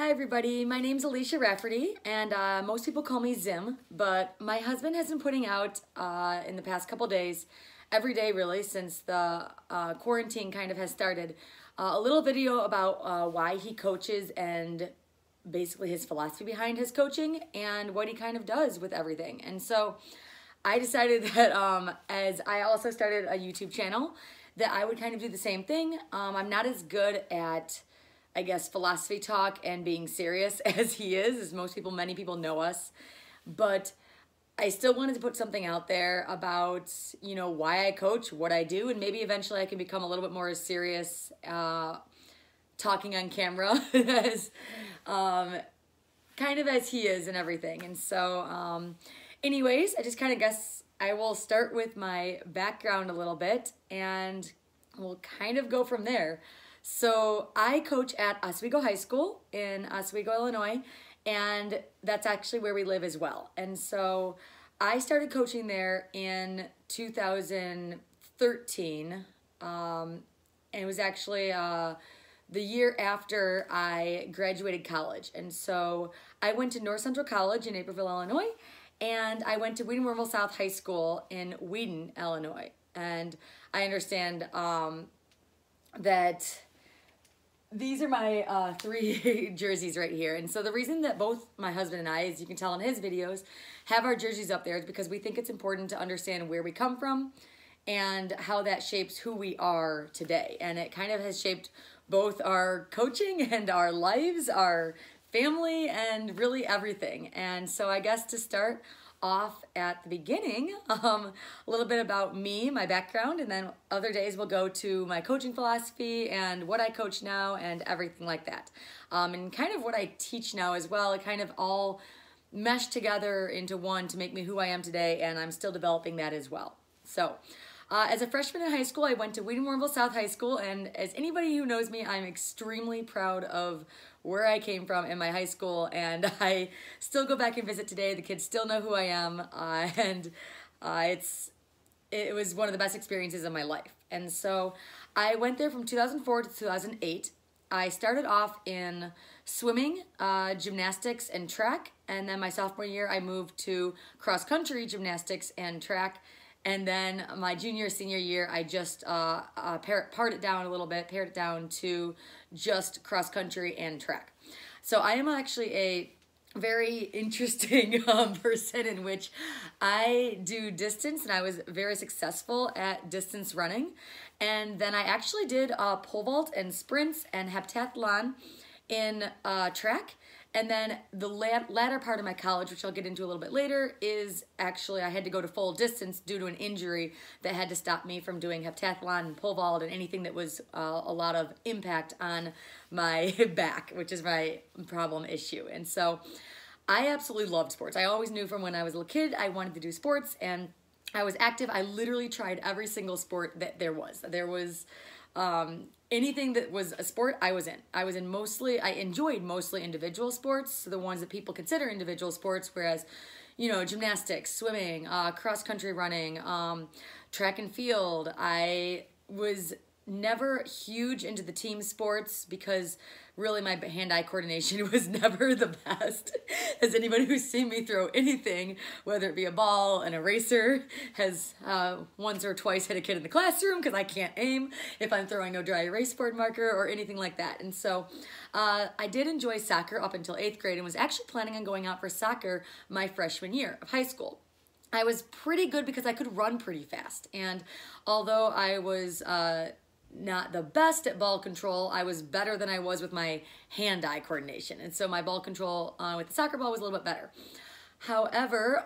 Hi everybody, my name's Alicia Rafferty and most people call me Zim, but my husband has been putting out in the past couple days, every day really since the quarantine kind of has started, a little video about why he coaches and basically his philosophy behind his coaching and what he kind of does with everything. And so I decided that as I also started a YouTube channel that I would kind of do the same thing. I'm not as good at, I guess, philosophy talk and being serious as he is, as many people know us. But I still wanted to put something out there about, you know, why I coach, what I do, and maybe eventually I can become a little bit more serious talking on camera as kind of as he is and everything. And so anyways, I just kind of guess I will start with my background a little bit and we'll kind of go from there. So I coach at Oswego High School in Oswego, Illinois, and that's actually where we live as well. And so I started coaching there in 2013, and it was actually the year after I graduated college. And so I went to North Central College in Naperville, Illinois, and I went to Wheaton South High School in Wheaton, Illinois. And I understand that these are my three jerseys right here. And so the reason that both my husband and I, as you can tell in his videos, have our jerseys up there is because we think it's important to understand where we come from and how that shapes who we are today. And it kind of has shaped both our coaching and our lives, our family, and really everything. And so I guess to start off at the beginning, a little bit about me, my background, and then other days we'll go to my coaching philosophy and what I coach now and everything like that. And kind of what I teach now as well, it kind of all meshed together into one to make me who I am today, and I'm still developing that as well. So as a freshman in high school, I went to Wheaton South High School, and as anybody who knows me, I'm extremely proud of where I came from in my high school, and I still go back and visit today. The kids still know who I am, and it was one of the best experiences of my life. And so I went there from 2004 to 2008. I started off in swimming, gymnastics, and track, and then my sophomore year I moved to cross-country gymnastics and track. And then my junior, senior year, I just pared it down a little bit, pared it down to just cross country and track. So I am actually a very interesting person in which I do distance, and I was very successful at distance running. And then I actually did pole vault and sprints and heptathlon in track. And then the latter part of my college, which I'll get into a little bit later, is actually I had to go to full distance due to an injury that had to stop me from doing heptathlon and pole vault and anything that was a lot of impact on my back, which is my problem issue. And so I absolutely loved sports. I always knew from when I was a little kid I wanted to do sports, and I was active. I literally tried every single sport that there was. Anything that was a sport, I was in. I enjoyed mostly individual sports, so the ones that people consider individual sports, whereas, you know, gymnastics, swimming, cross-country running, track and field. I was never huge into the team sports because really my hand-eye coordination was never the best. As anybody who's seen me throw anything, whether it be a ball, an eraser, has once or twice hit a kid in the classroom because I can't aim if I'm throwing a dry erase board marker or anything like that. And so I did enjoy soccer up until 8th grade and was actually planning on going out for soccer my freshman year of high school. I was pretty good because I could run pretty fast, and although I was not the best at ball control, I was better than I was with my hand-eye coordination. And so my ball control with the soccer ball was a little bit better. However,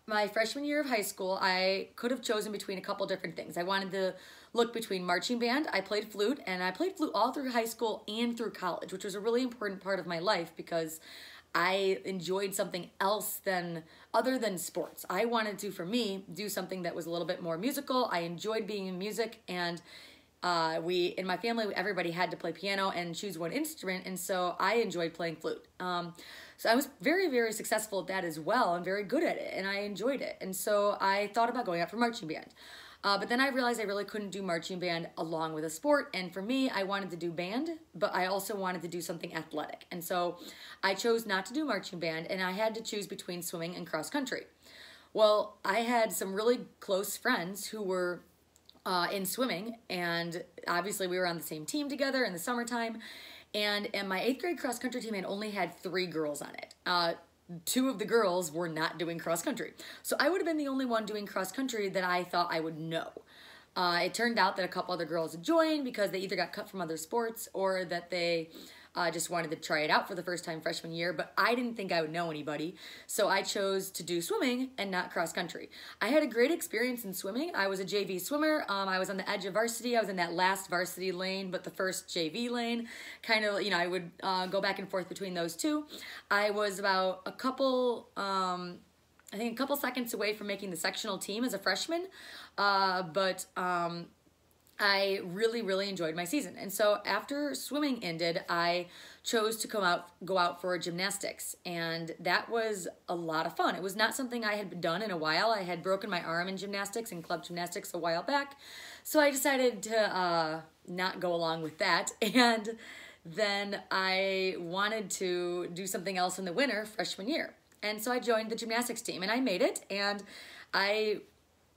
my freshman year of high school, I could have chosen between a couple different things. I wanted to look between marching band. I played flute, and I played flute all through high school and through college, which was a really important part of my life because I enjoyed something else other than sports. I wanted to, for me, do something that was a little bit more musical. I enjoyed being in music, and in my family, everybody had to play piano and choose one instrument, and so I enjoyed playing flute. So I was very, very successful at that as well and very good at it, and I enjoyed it. And so I thought about going out for marching band. But then I realized I really couldn't do marching band along with a sport. And for me, I wanted to do band, but I also wanted to do something athletic. And so I chose not to do marching band, and I had to choose between swimming and cross country. Well, I had some really close friends who were in swimming, and obviously we were on the same team together in the summertime. And my 8th grade cross country team only had 3 girls on it. 2 of the girls were not doing cross country. So I would have been the only one doing cross country that I thought I would know. It turned out that a couple other girls had joined because they either got cut from other sports or that they just wanted to try it out for the first time freshman year, but I didn't think I would know anybody, so I chose to do swimming and not cross country. I had a great experience in swimming. I was a JV swimmer. I was on the edge of varsity. I was in that last varsity lane, but the first JV lane. Kind of, I would go back and forth between those two. I was about a couple seconds away from making the sectional team as a freshman, but I really, really enjoyed my season. And so after swimming ended, I chose to go out for gymnastics. And that was a lot of fun. It was not something I had done in a while. I had broken my arm in gymnastics and club gymnastics a while back. So I decided to not go along with that. And then I wanted to do something else in the winter, freshman year. And so I joined the gymnastics team, and I made it, and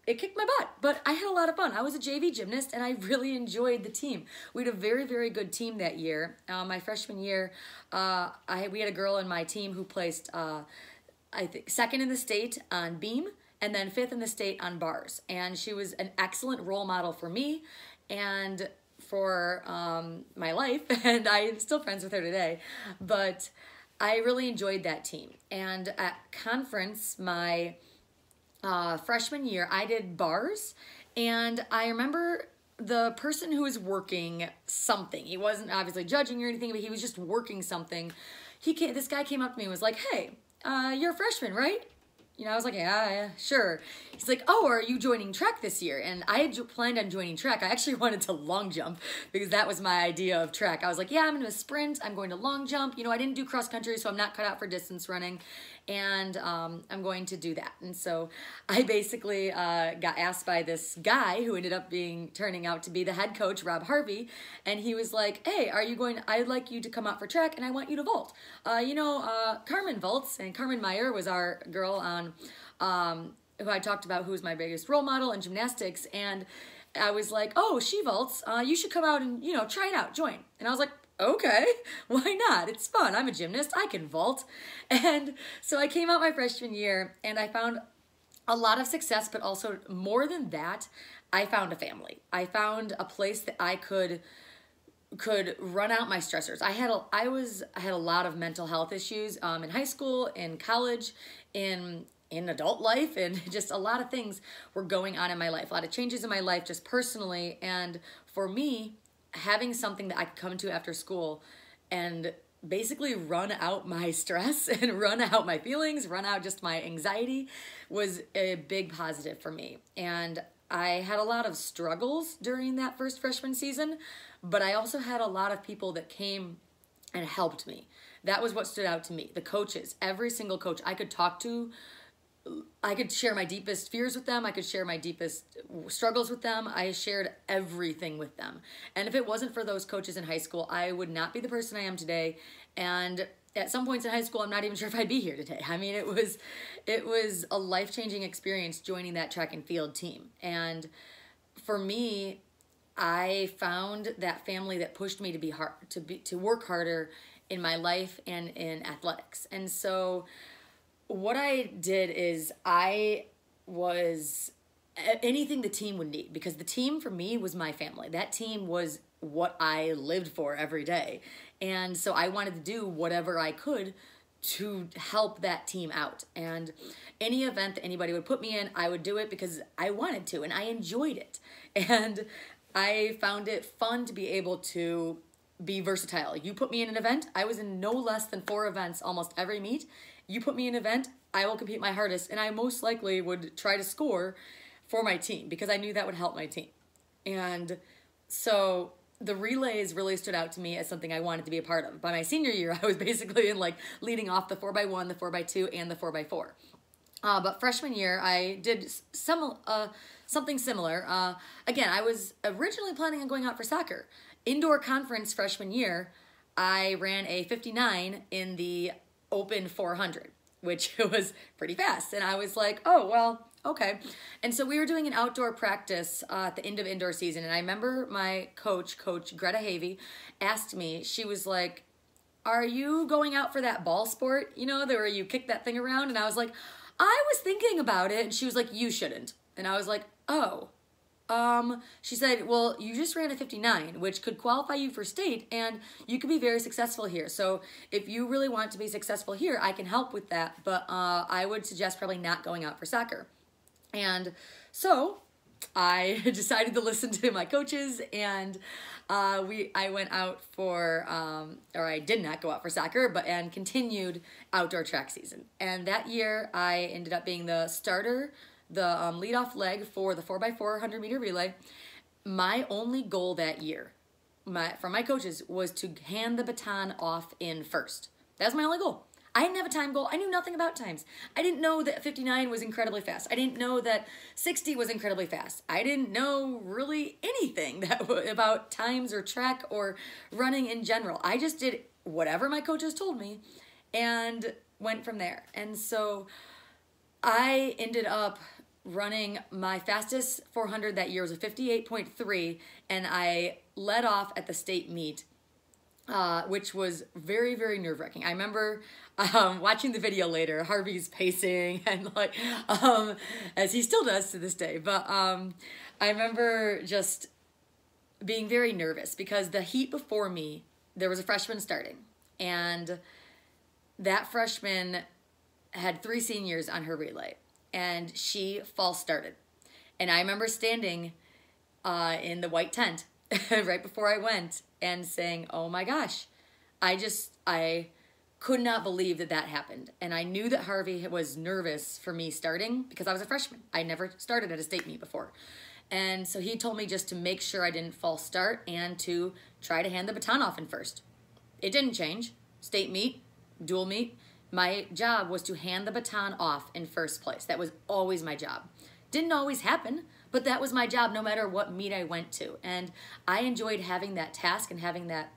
it kicked my butt, but I had a lot of fun. I was a JV gymnast, and I really enjoyed the team. We had a very, very good team that year. My freshman year, we had a girl in my team who placed, I think, 2nd in the state on beam, and then 5th in the state on bars. And she was an excellent role model for me and for my life, and I'm still friends with her today. But I really enjoyed that team. And at conference, my freshman year, I did bars, and I remember the person who was working something. He wasn't obviously judging or anything, but he was just working something. This guy came up to me and was like, "Hey, you're a freshman, right?" I was like, yeah, sure. He's like, "Oh, are you joining track this year?" And I had planned on joining track. I actually wanted to long jump because that was my idea of track. I was like, yeah, I'm going to sprint. I'm going to long jump. I didn't do cross country, so I'm not cut out for distance running. And I'm going to do that. And so I basically got asked by this guy who ended up turning out to be the head coach, Rob Harvey. And he was like, "Hey, I'd like you to come out for track, and I want you to vault. Carmen vaults," and Carmen Meyer was our girl on who I talked about, who was my biggest role model in gymnastics. And I was like, "Oh, she vaults. You should come out and, try it out, join." And I was like, "Okay, why not? It's fun. I'm a gymnast. I can vault." And so I came out my freshman year, and I found a lot of success, but also more than that, I found a family. I found a place that I could run out my stressors. I had a lot of mental health issues in high school, in college, in adult life, and just a lot of things were going on in my life. A lot of changes in my life just personally, and for me, having something that I could come to after school and basically run out my stress and run out my feelings, run out just my anxiety was a big positive for me. And I had a lot of struggles during that first freshman season, but I also had a lot of people that came and helped me. That was what stood out to me. The coaches, every single coach I could talk to, I could share my deepest fears with them. I could share my deepest struggles with them. I shared everything with them. And if it wasn't for those coaches in high school, I would not be the person I am today. And at some points in high school, I'm not even sure if I'd be here today. I mean, it was a life-changing experience joining that track and field team. And for me, I found that family that pushed me to work harder in my life and in athletics. And so what I did is I was anything the team would need, because the team for me was my family. That team was what I lived for every day. And so I wanted to do whatever I could to help that team out. And any event that anybody would put me in, I would do it because I wanted to and I enjoyed it. And I found it fun to be able to be versatile. You put me in an event, I was in no less than 4 events almost every meet. You put me in an event, I will compete my hardest, and I most likely would try to score for my team because I knew that would help my team. And so the relays really stood out to me as something I wanted to be a part of. By my senior year, I was basically in leading off the 4x1, the 4x2, and the 4x4. But freshman year, I did something similar. Again, I was originally planning on going out for soccer. Indoor conference freshman year, I ran a 59 in the open 400, which was pretty fast. And I was like, oh, well, okay. And so we were doing an outdoor practice at the end of indoor season. And I remember my coach, Coach Greta Havey, asked me, she was like, are you going out for that ball sport, you know, where you kick that thing around? And I was like, I was thinking about it. And she was like, you shouldn't. And I was like, oh. She said, well, you just ran a 59, which could qualify you for state, and you could be very successful here. So if you really want to be successful here, I can help with that. But I would suggest probably not going out for soccer. And so I decided to listen to my coaches, and I went out for, or I did not go out for soccer, and continued outdoor track season. And that year I ended up being the starter, the leadoff leg for the 4x4 100-meter relay. My only goal that year, from my coaches, was to hand the baton off in first. That was my only goal. I didn't have a time goal. I knew nothing about times. I didn't know that 59 was incredibly fast. I didn't know that 60 was incredibly fast. I didn't know really anything about times or track or running in general. I just did whatever my coaches told me and went from there. And so I ended up running my fastest 400 that year was a 58.3, and I led off at the state meet, which was very, very nerve-wracking. I remember watching the video later, Harvey's pacing, and like, as he still does to this day. But I remember just being very nervous because the heat before me, there was a freshman starting, and that freshman had 3 seniors on her relay, and she false started. And I remember standing in the white tent right before I went and saying, oh my gosh, I could not believe that that happened. And I knew that Harvey was nervous for me starting because I was a freshman. I never started at a state meet before. And so he told me just to make sure I didn't false start and to try to hand the baton off in first. It didn't change. State meet, dual meet. My job was to hand the baton off in first place. That was always my job. Didn't always happen, but that was my job no matter what meet I went to. And I enjoyed having that task and having that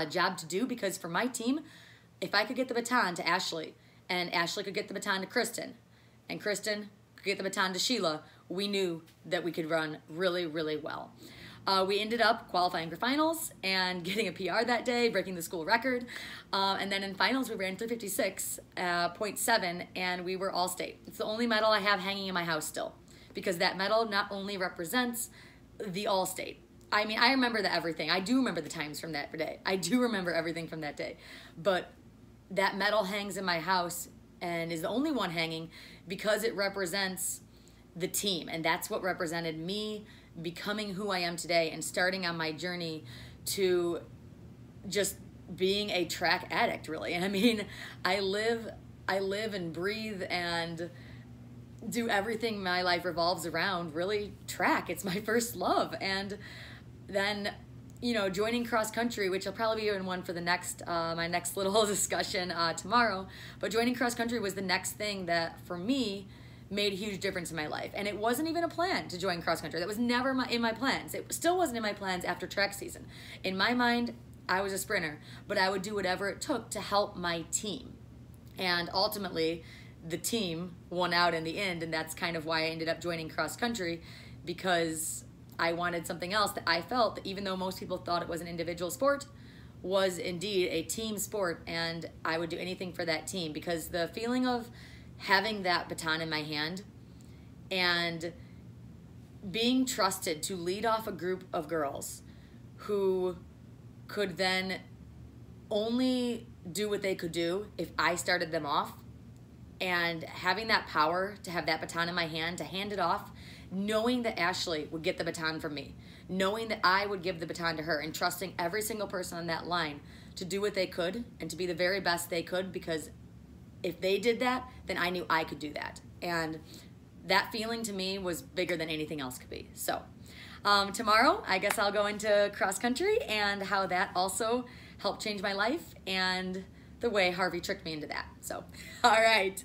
job to do, because for my team, if I could get the baton to Ashley, and Ashley could get the baton to Kristen, and Kristen could get the baton to Sheila, we knew that we could run really, really well. We ended up qualifying for finals and getting a PR that day, breaking the school record. And then in finals, we ran 356.7, and we were all state. It's the only medal I have hanging in my house still, because that medal not only represents the all state. I mean, I remember everything. I do remember the times from that day. I do remember everything from that day. But that medal hangs in my house and is the only one hanging because it represents the team. And that's what represented me becoming who I am today and starting on my journey to just being a track addict, really. And I mean, I live and breathe and do everything my life revolves around, really, track. It's my first love. And then, you know, joining cross country, which will probably be in one for the next, my next little discussion tomorrow. But joining cross country was the next thing that, for me, made a huge difference in my life. And it wasn't even a plan to join cross country. That was never in my plans. It still wasn't in my plans after track season. In my mind, I was a sprinter, but I would do whatever it took to help my team. And ultimately, the team won out in the end, and that's kind of why I ended up joining cross country, because I wanted something else that I felt that, even though most people thought it was an individual sport, was indeed a team sport, and I would do anything for that team, because the feeling of having that baton in my hand and being trusted to lead off a group of girls who could then only do what they could do if I started them off, and having that power to have that baton in my hand, to hand it off, knowing that Ashley would get the baton from me, knowing that I would give the baton to her, and trusting every single person on that line to do what they could and to be the very best they could, because if they did that, then I knew I could do that. And that feeling to me was bigger than anything else could be. So tomorrow, I guess I'll go into cross country and how that also helped change my life and the way Harvey tricked me into that. So, all right.